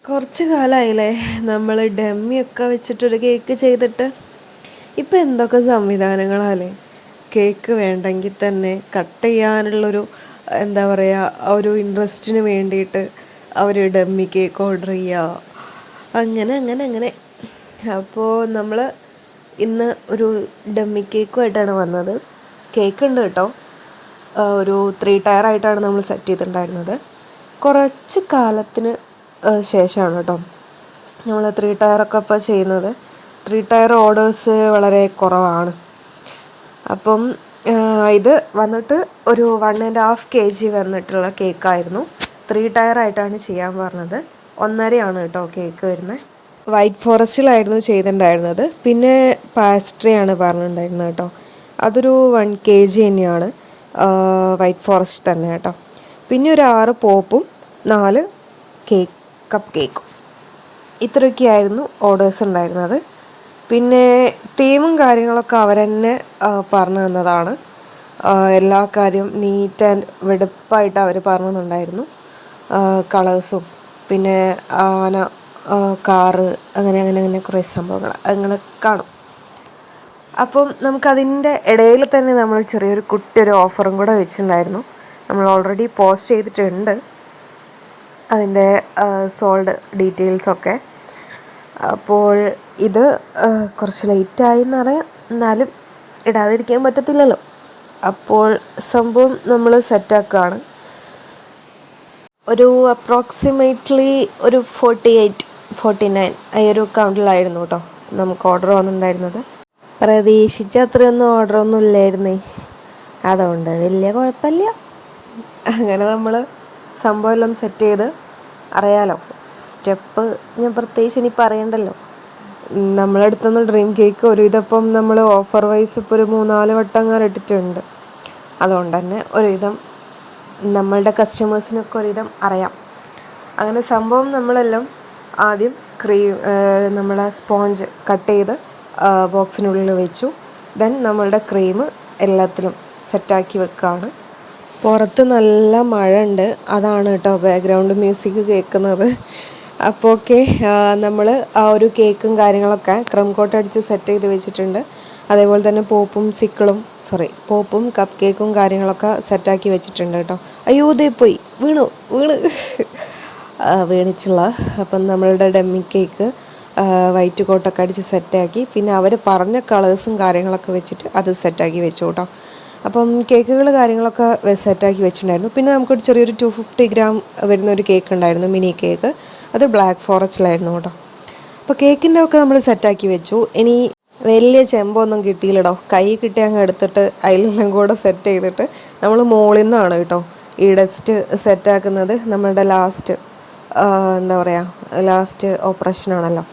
കുറച്ച് കാലമായില്ലേ നമ്മൾ ഡമ്മിയൊക്കെ വെച്ചിട്ടൊരു കേക്ക് ചെയ്തിട്ട്. ഇപ്പം എന്തൊക്കെ സംവിധാനങ്ങളല്ലേ. കേക്ക് വേണ്ടെങ്കിൽ തന്നെ കട്ട് ചെയ്യാനുള്ളൊരു എന്താ പറയുക, ഒരു ഇൻട്രസ്റ്റിന് വേണ്ടിയിട്ട് അവർ ഡമ്മി കേക്ക് ഓർഡർ ചെയ്യുക. അങ്ങനെ അങ്ങനെ അങ്ങനെ. അപ്പോൾ നമ്മൾ ഇന്ന് ഒരു ഡമ്മി കേക്കുമായിട്ടാണ് വന്നത്. കേക്ക് ഉണ്ട് കേട്ടോ. ഒരു 3 ടയറായിട്ടാണ് നമ്മൾ സെറ്റ് ചെയ്തിട്ടുണ്ടായിരുന്നത്. കുറച്ച് കാലത്തിന് ശേഷമാണ് കേട്ടോ നമ്മൾ 3 ടയറൊക്കെ ഇപ്പോൾ ചെയ്യുന്നത്. 3 ടയർ ഓർഡേഴ്സ് വളരെ കുറവാണ്. അപ്പം ഇത് വന്നിട്ട് ഒരു 1.5 kg വന്നിട്ടുള്ള കേക്കായിരുന്നു. 3 ടയറായിട്ടാണ് ചെയ്യാൻ പറഞ്ഞത്. 1.5 കേട്ടോ കേക്ക് വരുന്നത്. വൈറ്റ് ഫോറസ്റ്റിലായിരുന്നു ചെയ്തിട്ടുണ്ടായിരുന്നത്. പിന്നെ പാസ്ട്രിയാണ് പറഞ്ഞിട്ടുണ്ടായിരുന്നത് കേട്ടോ. അതൊരു 1 kg തന്നെയാണ്, വൈറ്റ് ഫോറസ്റ്റ് തന്നെ കേട്ടോ. പിന്നെ ഒരു 6 പോപ്പും 4 കപ്പ് കേക്കും. ഇത്രയൊക്കെയായിരുന്നു ഓർഡേഴ്സ് ഉണ്ടായിരുന്നത്. പിന്നെ തീമും കാര്യങ്ങളൊക്കെ അവർ തന്നെ പറഞ്ഞു തന്നതാണ്. എല്ലാ കാര്യം നീറ്റ് ആൻഡ് വെടുപ്പായിട്ട് അവർ പറഞ്ഞു തന്നിട്ടുണ്ടായിരുന്നു. കളേഴ്സും പിന്നെ ആന, കാറ്, അങ്ങനെ അങ്ങനെ അങ്ങനെ കുറേ സംഭവങ്ങൾ അങ്ങനെ കാണും. അപ്പം നമുക്കതിൻ്റെ ഇടയിൽ തന്നെ നമ്മൾ ചെറിയൊരു കുട്ടിയൊരു ഓഫറും കൂടെ വെച്ചിട്ടുണ്ടായിരുന്നു. നമ്മൾ ഓൾറെഡി പോസ്റ്റ് ചെയ്തിട്ടുണ്ട് അതിൻ്റെ സോൾഡ് ഡീറ്റെയിൽസൊക്കെ. അപ്പോൾ ഇത് കുറച്ച് ലേറ്റായി എന്നറിയാം, എന്നാലും ഇടാതിരിക്കാൻ പറ്റത്തില്ലല്ലോ. അപ്പോൾ സംഭവം നമ്മൾ സെറ്റാക്കുകയാണ്. ഒരു അപ്രോക്സിമേറ്റ്ലി ഒരു 48-49 ഈ ഒരു കൗണ്ടിലായിരുന്നു കേട്ടോ നമുക്ക് ഓർഡർ വന്നിട്ടുണ്ടായിരുന്നത്. പ്രതീക്ഷിച്ച അത്രയൊന്നും ഓർഡറൊന്നും ഇല്ലായിരുന്നേ, അതുകൊണ്ട് വലിയ കുഴപ്പമില്ല. അങ്ങനെ നമ്മൾ സംഭവം എല്ലാം സെറ്റ് ചെയ്ത്, അറിയാലോ സ്റ്റെപ്പ് ഞാൻ പ്രത്യേകിച്ച് ഇനി പറയണ്ടല്ലോ. നമ്മളെടുത്തുനിന്ന് ഡ്രീം കേക്ക് ഒരുവിധം നമ്മൾ ഓഫർ വൈസ് ഇപ്പോൾ ഒരു 3-4 വട്ടം അങ്ങനെ ഇട്ടിട്ടുണ്ട്. അതുകൊണ്ട് തന്നെ ഒരുവിധം നമ്മളുടെ കസ്റ്റമേഴ്സിനൊക്കെ ഒരുവിധം അറിയാം. അങ്ങനെ സംഭവം നമ്മളെല്ലാം ആദ്യം നമ്മളെ സ്പോഞ്ച് കട്ട് ചെയ്ത് ബോക്സിനുള്ളിൽ വെച്ചു. ദെൻ നമ്മളുടെ ക്രീം എല്ലാത്തിലും സെറ്റാക്കി വെക്കുകയാണ്. പുറത്ത് നല്ല മഴ ഉണ്ട്, അതാണ് കേട്ടോ ബാക്ക്ഗ്രൗണ്ട് മ്യൂസിക് കേൾക്കുന്നത്. അപ്പോൾ ഓക്കെ, നമ്മൾ ആ ഒരു കേക്കും കാര്യങ്ങളൊക്കെ ക്രം കോട്ട് അടിച്ച് സെറ്റ് ചെയ്ത് വെച്ചിട്ടുണ്ട്. അതേപോലെ തന്നെ പോപ്പും കപ്പ് കേക്കും കാര്യങ്ങളൊക്കെ സെറ്റാക്കി വെച്ചിട്ടുണ്ട് കേട്ടോ. അയ്യോ ഇതേ പോയി വീണ് വീണിച്ചുള്ള. അപ്പം നമ്മളുടെ ഡമ്മി കേക്ക് വൈറ്റ് കോട്ടൊക്കെ അടിച്ച് സെറ്റാക്കി, പിന്നെ അവർ പറഞ്ഞ കളേഴ്സും കാര്യങ്ങളൊക്കെ വെച്ചിട്ട് അത് സെറ്റാക്കി വെച്ചു കേട്ടോ. അപ്പം കേക്കുകൾ കാര്യങ്ങളൊക്കെ സെറ്റാക്കി വെച്ചിട്ടുണ്ടായിരുന്നു. പിന്നെ നമുക്കൊരു ചെറിയൊരു 250 ഗ്രാം വരുന്നൊരു കേക്ക് ഉണ്ടായിരുന്നു, മിനി കേക്ക്. അത് ബ്ലാക്ക് ഫോറസ്റ്റിലായിരുന്നു കേട്ടോ. അപ്പോൾ കേക്കിൻ്റെ ഒക്കെ നമ്മൾ സെറ്റാക്കി വെച്ചു. ഇനി വലിയ ചെമ്പൊന്നും കിട്ടിയില്ലടോ, കൈ കിട്ടി അങ്ങ് എടുത്തിട്ട് അതിലെല്ലാം കൂടെ സെറ്റ് ചെയ്തിട്ട് നമ്മൾ മുകളിൽ നിന്നാണ് കേട്ടോ ഈ ഡസ്റ്റ് സെറ്റാക്കുന്നത്. നമ്മളുടെ ലാസ്റ്റ് ഓപ്പറേഷനാണല്ലോ.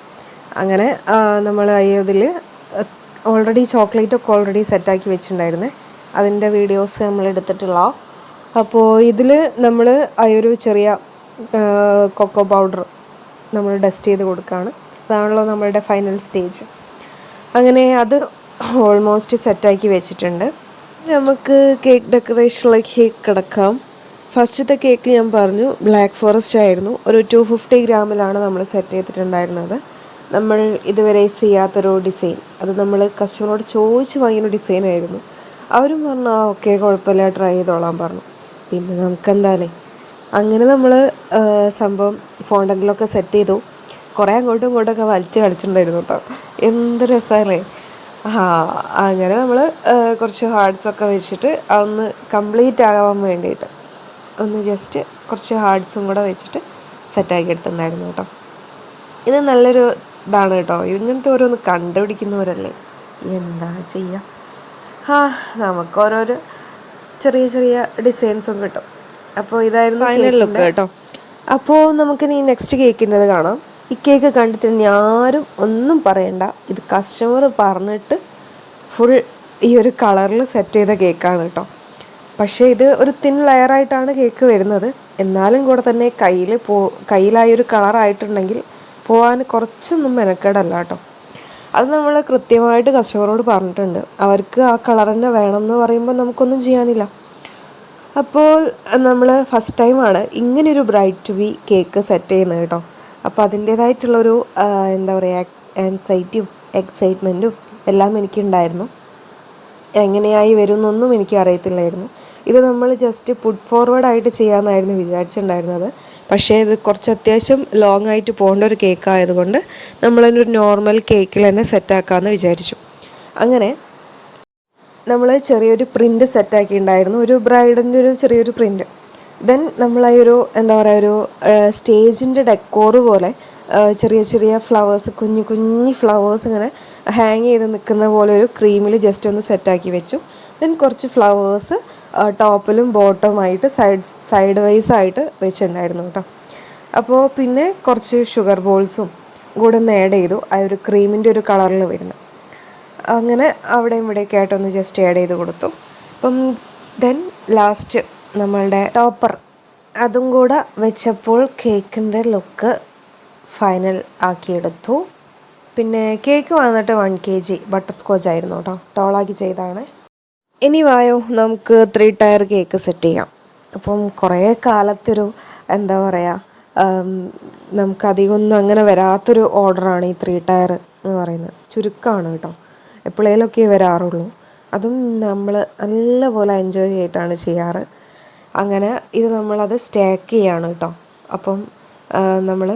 അങ്ങനെ നമ്മൾ അതിൽ ഓൾറെഡി ചോക്ലേറ്റൊക്കെ ഓൾറെഡി സെറ്റാക്കി വെച്ചിട്ടുണ്ടായിരുന്നേ. അതിൻ്റെ വീഡിയോസ് നമ്മൾ എടുത്തിട്ടുള്ള. അപ്പോൾ ഇതിൽ നമ്മൾ ആ ഒരു ചെറിയ കൊക്കോ പൗഡർ നമ്മൾ ഡസ്റ്റ് ചെയ്ത് കൊടുക്കുകയാണ്. അതാണല്ലോ നമ്മളുടെ ഫൈനൽ സ്റ്റേജ്. അങ്ങനെ അത് ഓൾമോസ്റ്റ് സെറ്റാക്കി വെച്ചിട്ടുണ്ട്. നമുക്ക് കേക്ക് ഡെക്കറേഷനിലേക്ക് കിടക്കാം. ഫസ്റ്റത്തെ കേക്ക് ഞാൻ പറഞ്ഞു ബ്ലാക്ക് ഫോറസ്റ്റ് ആയിരുന്നു. ഒരു 250 ഗ്രാമിലാണ് നമ്മൾ സെറ്റ് ചെയ്തിട്ടുണ്ടായിരുന്നത്. നമ്മൾ ഇതുവരെ ചെയ്യാത്തൊരു ഡിസൈൻ, അത് നമ്മൾ കസ്റ്റമറോട് ചോദിച്ച് വാങ്ങിയൊരു ഡിസൈനായിരുന്നു. അവരും പറഞ്ഞു ഓക്കെ കുഴപ്പമില്ല, ട്രൈ ചെയ്തോളാൻ പറഞ്ഞു. പിന്നെ നമുക്കെന്തായാലേ അങ്ങനെ നമ്മൾ സംഭവം ഫോണ്ടൻറ്റിലൊക്കെ സെറ്റ് ചെയ്തു. കുറേ അങ്ങോട്ടും ഇങ്ങോട്ടൊക്കെ വലിച്ച് കളിച്ചിട്ടുണ്ടായിരുന്നു കേട്ടോ. എന്ത് രസമല്ലേ. അങ്ങനെ നമ്മൾ കുറച്ച് ഹാർഡ്സൊക്കെ വെച്ചിട്ട് അതൊന്ന് കംപ്ലീറ്റ് ആകാൻ വേണ്ടിയിട്ട് ഒന്ന് ജസ്റ്റ് കുറച്ച് ഹാർഡ്സും കൂടെ വെച്ചിട്ട് സെറ്റാക്കി എടുത്തിട്ടുണ്ടായിരുന്നു കേട്ടോ. ഇത് നല്ലൊരു ഇതാണ് കേട്ടോ. ഇങ്ങനത്തെ ഓരോന്ന് കണ്ടുപിടിക്കുന്നവരല്ലേ, എന്താ ചെയ്യുക. നമുക്ക് ഓരോരോ ചെറിയ ചെറിയ ഡിസൈൻസും കിട്ടും. അപ്പോൾ ഇതായിരുന്നു ഫൈനൽ ലുക്ക് കേട്ടോ. അപ്പോൾ നമുക്കിനി നെക്സ്റ്റ് കേക്കിൻ്റെത് കാണാം. ഈ കേക്ക് കണ്ടിട്ട് ആരും ഒന്നും പറയണ്ട, ഇത് കസ്റ്റമർ പറഞ്ഞിട്ട് ഫുൾ ഈ ഒരു കളറിൽ സെറ്റ് ചെയ്ത കേക്കാണ് കേട്ടോ. പക്ഷേ ഇത് ഒരു തിൻ ലെയറായിട്ടാണ് കേക്ക് വരുന്നത്. എന്നാലും കൂടെ തന്നെ കയ്യിലായൊരു കളറായിട്ടുണ്ടെങ്കിൽ പോകാൻ കുറച്ചൊന്നും മെനക്കേടല്ല കേട്ടോ. അത് നമ്മൾ കൃത്യമായിട്ട് കസ്റ്റമറോട് പറഞ്ഞിട്ടുണ്ട്. അവർക്ക് ആ കളർ തന്നെ വേണമെന്ന് പറയുമ്പോൾ നമുക്കൊന്നും ചെയ്യാനില്ല. അപ്പോൾ നമ്മൾ ഫസ്റ്റ് ടൈമാണ് ഇങ്ങനെയൊരു bride to be cake set ചെയ്യുന്നത് കേട്ടോ. അപ്പോൾ അതിൻ്റേതായിട്ടുള്ളൊരു എന്താ പറയുക ആൻസൈറ്റിയും എക്സൈറ്റ്മെൻറ്റും എല്ലാം എനിക്കുണ്ടായിരുന്നു. എങ്ങനെയായി വരുമെന്നൊന്നും എനിക്ക് അറിയത്തില്ലായിരുന്നു. ഇത് നമ്മൾ ജസ്റ്റ് പുട്ട് ഫോർവേഡായിട്ട് ചെയ്യാമെന്നായിരുന്നു വിചാരിച്ചിട്ടുണ്ടായിരുന്നത്. പക്ഷേ ഇത് കുറച്ച് അത്യാവശ്യം ലോങ് ആയിട്ട് പോകേണ്ട ഒരു കേക്ക് ആയതുകൊണ്ട് നമ്മളതിനൊരു നോർമൽ കേക്കിൽ തന്നെ സെറ്റാക്കാമെന്ന് വിചാരിച്ചു. അങ്ങനെ നമ്മൾ ചെറിയൊരു പ്രിൻ്റ് സെറ്റാക്കിയിട്ടുണ്ടായിരുന്നു, ഒരു ബ്രൈഡിൻ്റെ ഒരു ചെറിയൊരു പ്രിൻ്റ്. ദെൻ നമ്മളാ ഒരു എന്താ പറയുക ഒരു സ്റ്റേജിൻ്റെ ഡെക്കോറ് പോലെ ചെറിയ ചെറിയ ഫ്ലവേഴ്സ്, കുഞ്ഞു കുഞ്ഞു ഫ്ലവേഴ്സ് ഇങ്ങനെ ഹാങ് ചെയ്ത് നിൽക്കുന്ന പോലെ ഒരു ക്രീമിൽ ജസ്റ്റ് ഒന്ന് സെറ്റാക്കി വെച്ചു. ദെൻ കുറച്ച് ഫ്ലവേഴ്സ് ടോപ്പിലും ബോട്ടമായിട്ട് സൈഡ് വൈസ് ആയിട്ട് വെച്ചിട്ടുണ്ടായിരുന്നു കേട്ടോ. അപ്പോൾ പിന്നെ കുറച്ച് ഷുഗർ ബോൾസും കൂടെ ഒന്ന് ആഡ് ചെയ്തു, ആ ഒരു ക്രീമിൻ്റെ ഒരു കളറിൽ വരുന്നത്. അങ്ങനെ അവിടെയും ഇവിടെയൊക്കെ ആയിട്ടൊന്ന് ജസ്റ്റ് ആഡ് ചെയ്ത് കൊടുത്തു. അപ്പം ദെൻ ലാസ്റ്റ് നമ്മളുടെ ടോപ്പർ അതും കൂടെ വെച്ചപ്പോൾ കേക്കിൻ്റെ ലുക്ക് ഫൈനൽ ആക്കിയെടുത്തു. പിന്നെ കേക്ക് വന്നിട്ട് 1 kg ബട്ടർ സ്കോച്ച് ആയിരുന്നു കേട്ടോ, ടോളാക്കി ചെയ്താണ്. ഇനി വായോ നമുക്ക് 3 ടയർ കേക്ക് സെറ്റ് ചെയ്യാം. അപ്പം കുറേ കാലത്തൊരു എന്താ പറയുക നമുക്കധികമൊന്നും അങ്ങനെ വരാത്തൊരു ഓർഡറാണ് ഈ 3 ടയർ എന്ന് പറയുന്നത്. ചുരുക്കമാണ് കേട്ടോ, എപ്പോഴേലൊക്കെ വരാറുള്ളൂ. അതും നമ്മൾ നല്ലപോലെ എൻജോയ് ചെയ്തിട്ടാണ് ചെയ്യാറ്. അങ്ങനെ ഇത് നമ്മളത് സ്റ്റാക്ക് ചെയ്യാണ് കേട്ടോ. അപ്പം നമ്മൾ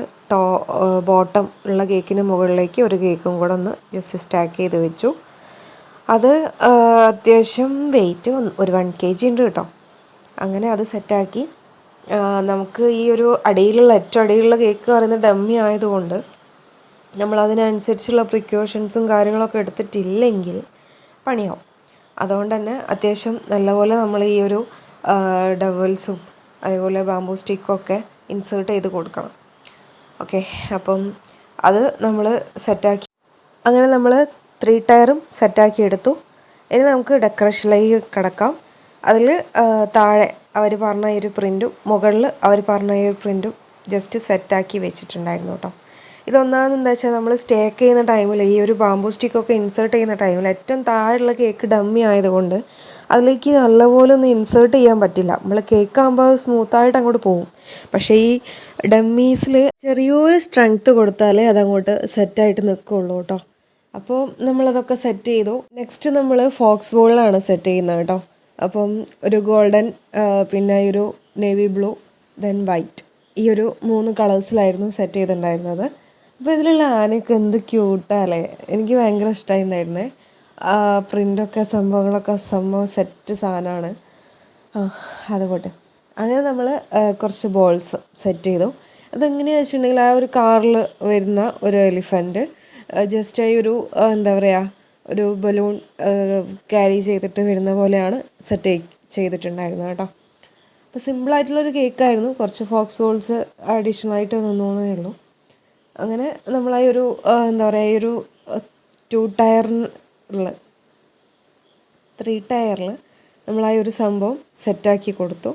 ബോട്ടം ഉള്ള കേക്കിന് മുകളിലേക്ക് ഒരു കേക്കും കൂടെ ഒന്ന് ജസ്റ്റ് സ്റ്റാക്ക് ചെയ്ത് വെച്ചു. അത് അത്യാവശ്യം വെയിറ്റ് ഒരു 1 kg ഉണ്ട് കേട്ടോ. അങ്ങനെ അത് സെറ്റാക്കി നമുക്ക് ഈ ഒരു ഏറ്റവും അടിയിലുള്ള കേക്ക് പറയുന്നത് ഡമ്മി ആയതുകൊണ്ട് നമ്മളതിനനുസരിച്ചുള്ള പ്രിക്കോഷൻസും കാര്യങ്ങളൊക്കെ എടുത്തിട്ടില്ലെങ്കിൽ പണിയാവും. അതുകൊണ്ട് തന്നെ അത്യാവശ്യം നല്ലപോലെ നമ്മൾ ഈ ഒരു ഡബിൾസും അതേപോലെ ബാംബൂ സ്റ്റിക്കൊക്കെ ഇൻസേർട്ട് ചെയ്ത് കൊടുക്കണം. ഓക്കെ, അപ്പം അത് നമ്മൾ സെറ്റാക്കി. അങ്ങനെ നമ്മൾ 3 ടയറും സെറ്റാക്കി എടുത്തു. ഇനി നമുക്ക് ഡെക്കറേഷനിലേക്ക് കിടക്കാം. അതിൽ താഴെ അവർ പറഞ്ഞ ഈ ഒരു പ്രിൻറ്റും മുകളിൽ അവർ പറഞ്ഞ ഈ ഒരു പ്രിൻറ്റും ജസ്റ്റ് സെറ്റാക്കി വെച്ചിട്ടുണ്ടായിരുന്നു കേട്ടോ. ഇതൊന്നാമെന്ന് വെച്ചാൽ നമ്മൾ സ്റ്റേക്ക് ചെയ്യുന്ന ടൈമിൽ ഈ ഒരു ബാംബൂ സ്റ്റിക്കൊക്കെ ഇൻസേർട്ട് ചെയ്യുന്ന ടൈമിൽ ഏറ്റവും താഴെയുള്ള കേക്ക് ഡമ്മി ആയതുകൊണ്ട് അതിലേക്ക് നല്ലപോലെ ഒന്ന് ഇൻസേർട്ട് ചെയ്യാൻ പറ്റില്ല. നമ്മൾ കേക്ക് ആകുമ്പോൾ സ്മൂത്തായിട്ട് അങ്ങോട്ട് പോകും. പക്ഷേ ഈ ഡമ്മീസിൽ ചെറിയൊരു സ്ട്രെങ്ത്ത് കൊടുത്താലേ അതങ്ങോട്ട് സെറ്റായിട്ട് നിൽക്കുള്ളൂ കേട്ടോ. അപ്പോൾ നമ്മളതൊക്കെ സെറ്റ് ചെയ്തു. നെക്സ്റ്റ് നമ്മൾ ഫോക്സ് ബോളിലാണ് സെറ്റ് ചെയ്യുന്നത് കേട്ടോ. അപ്പം ഒരു ഗോൾഡൻ, പിന്നെ ഒരു നേവി ബ്ലൂ, ദെൻ വൈറ്റ്, ഈ ഒരു 3 കളേഴ്സിലായിരുന്നു സെറ്റ് ചെയ്തിട്ടുണ്ടായിരുന്നത്. അപ്പോൾ ഇതിലുള്ള ആനയൊക്കെ എന്ത് ക്യൂട്ടാല്ലേ, എനിക്ക് ഭയങ്കര ഇഷ്ടമായിട്ടുണ്ടായിരുന്നേ. പ്രിൻ്റൊക്കെ സംഭവങ്ങളൊക്കെ സംഭവം സെറ്റ് സാധനമാണ്. അതുപോട്ടെ. അങ്ങനെ നമ്മൾ കുറച്ച് ബോൾസ് സെറ്റ് ചെയ്തു. അതെങ്ങനെയാണെന്ന് വെച്ചിട്ടുണ്ടെങ്കിൽ ആ ഒരു കാറിൽ വരുന്ന ഒരു എലിഫൻറ്റ് ജസ്റ്റ് ആ ഒരു എന്താ പറയുക ഒരു ബലൂൺ ക്യാരി ചെയ്തിട്ട് വരുന്ന പോലെയാണ് സെറ്റ് ചെയ്തിട്ടുണ്ടായിരുന്നത് കേട്ടോ. അപ്പോൾ സിമ്പിളായിട്ടുള്ളൊരു കേക്കായിരുന്നു. കുറച്ച് ഫോക്സ് ബോൾസ് അഡീഷണലായിട്ട് നിന്നോന്നേ ഉള്ളൂ. അങ്ങനെ നമ്മളാ ഒരു എന്താ പറയുക ഈ ഒരു 2 ടയറിൽ 3 ടയറിൽ നമ്മളാ ഒരു സംഭവം സെറ്റാക്കി കൊടുത്തു.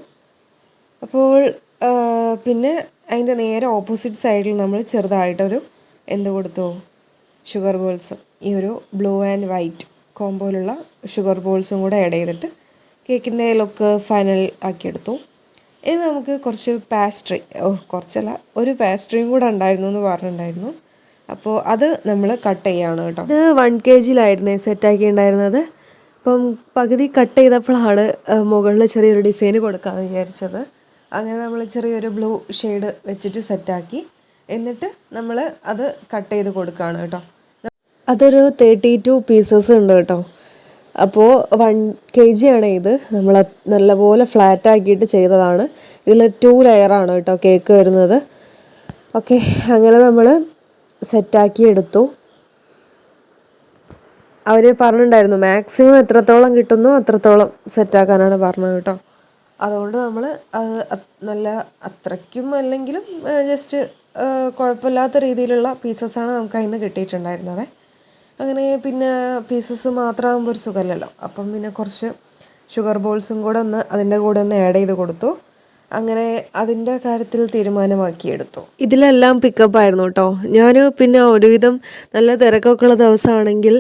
അപ്പോൾ പിന്നെ അതിൻ്റെ നേരെ ഓപ്പോസിറ്റ് സൈഡിൽ നമ്മൾ ചെറുതായിട്ടൊരു എന്ത് കൊടുത്തു, ഷുഗർ ബോൾസ്, ഈ ഒരു ബ്ലൂ ആൻഡ് വൈറ്റ് കോമ്പോയിലുള്ള ഷുഗർ ബോൾസും കൂടെ ആഡ് ചെയ്തിട്ട് കേക്കിൻ്റെ ലുക്ക് ഫൈനൽ ആക്കിയെടുത്തു. ഇനി നമുക്ക് കുറച്ച് പാസ്ട്രി, കുറച്ചല്ല ഒരു പാസ്ട്രിയും കൂടെ ഉണ്ടായിരുന്നു എന്ന് പറഞ്ഞിട്ടുണ്ടായിരുന്നു. അപ്പോൾ അത് നമ്മൾ കട്ട് ചെയ്യാണ് കേട്ടോ. ഇത് 1 kg സെറ്റാക്കിയിട്ടുണ്ടായിരുന്നത്. അപ്പം പകുതി കട്ട് ചെയ്തപ്പോഴാണ് മുകളിൽ ചെറിയൊരു ഡിസൈന് കൊടുക്കാമെന്ന് വിചാരിച്ചത്. അങ്ങനെ നമ്മൾ ചെറിയൊരു ബ്ലൂ ഷെയ്ഡ് വെച്ചിട്ട് സെറ്റാക്കി. എന്നിട്ട് നമ്മൾ അത് കട്ട് ചെയ്ത് കൊടുക്കുകയാണ് കേട്ടോ. അതൊരു 32 പീസസ് ഉണ്ട് കേട്ടോ. അപ്പോൾ 1 kg ആണ് ഇത്. നമ്മൾ നല്ലപോലെ ഫ്ലാറ്റ് ആക്കിയിട്ട് ചെയ്തതാണ്. ഇതിൽ 2 ലെയറാണ് കേട്ടോ കേക്ക് വരുന്നത്. ഓക്കെ, അങ്ങനെ നമ്മൾ സെറ്റാക്കി എടുത്തു. അവർ പറഞ്ഞിട്ടുണ്ടായിരുന്നു മാക്സിമം എത്രത്തോളം കിട്ടുന്നു അത്രത്തോളം സെറ്റാക്കാനാണ് പറഞ്ഞത് കേട്ടോ. അതുകൊണ്ട് നമ്മൾ നല്ല അത്രയ്ക്കും അല്ലെങ്കിലും ജസ്റ്റ് കുഴപ്പമില്ലാത്ത രീതിയിലുള്ള പീസസാണ് നമുക്ക് അതിൽ നിന്ന് കിട്ടിയിട്ടുണ്ടായിരുന്നത്. അങ്ങനെ പിന്നെ പീസസ് മാത്രമാകുമ്പോൾ ഒരു സുഖമല്ലല്ലോ. അപ്പം പിന്നെ കുറച്ച് ഷുഗർ ബോൾസും കൂടെ ഒന്ന് അതിൻ്റെ കൂടെ ഒന്ന് ആഡ് ചെയ്ത് കൊടുത്തു. അങ്ങനെ അതിൻ്റെ കാര്യത്തിൽ തീരുമാനമാക്കിയെടുത്തു. ഇതിലെല്ലാം പിക്കപ്പായിരുന്നു കേട്ടോ. ഞാൻ പിന്നെ ഒരുവിധം നല്ല തിരക്കൊക്കെ ഉള്ള ദിവസമാണെങ്കിൽ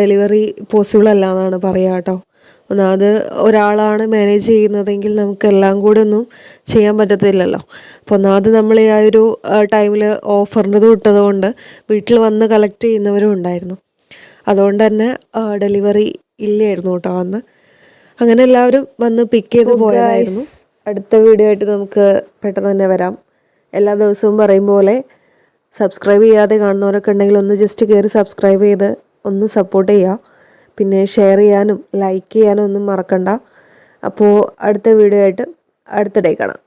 ഡെലിവറി പോസിബിൾ അല്ല എന്നാണ് പറയുക കേട്ടോ. ഒന്നാമത് ഒരാളാണ് മാനേജ് ചെയ്യുന്നതെങ്കിൽ നമുക്ക് എല്ലാം കൂടെ ഒന്നും ചെയ്യാൻ പറ്റത്തില്ലല്ലോ. അപ്പോൾ ഒന്നാമത് നമ്മൾ ഈ ആ ഒരു ടൈമിൽ ഓഫറിൻ്റെ ഇട്ടത് കൊണ്ട് വീട്ടിൽ വന്ന് കളക്ട് ചെയ്യുന്നവരും ഉണ്ടായിരുന്നു. അതുകൊണ്ട് തന്നെ ഡെലിവറി ഇല്ലായിരുന്നു കേട്ടോ അന്ന്. അങ്ങനെ എല്ലാവരും വന്ന് പിക്ക് ചെയ്ത് പോയതായിരുന്നു. അടുത്ത വീഡിയോ ആയിട്ട് നമുക്ക് പെട്ടെന്ന് തന്നെ വരാം. എല്ലാ ദിവസവും പറയും പോലെ സബ്സ്ക്രൈബ് ചെയ്യാതെ കാണുന്നവരൊക്കെ ഉണ്ടെങ്കിൽ ഒന്ന് ജസ്റ്റ് കയറി സബ്സ്ക്രൈബ് ചെയ്ത് ഒന്ന് സപ്പോർട്ട് ചെയ്യുക. പിന്നെ ഷെയർ ചെയ്യാനും ലൈക്ക് ചെയ്യാനും ഒന്നും മറക്കണ്ട. അപ്പോൾ അടുത്ത വീഡിയോ ആയിട്ട് അടുത്ത ഡേ കാണാം.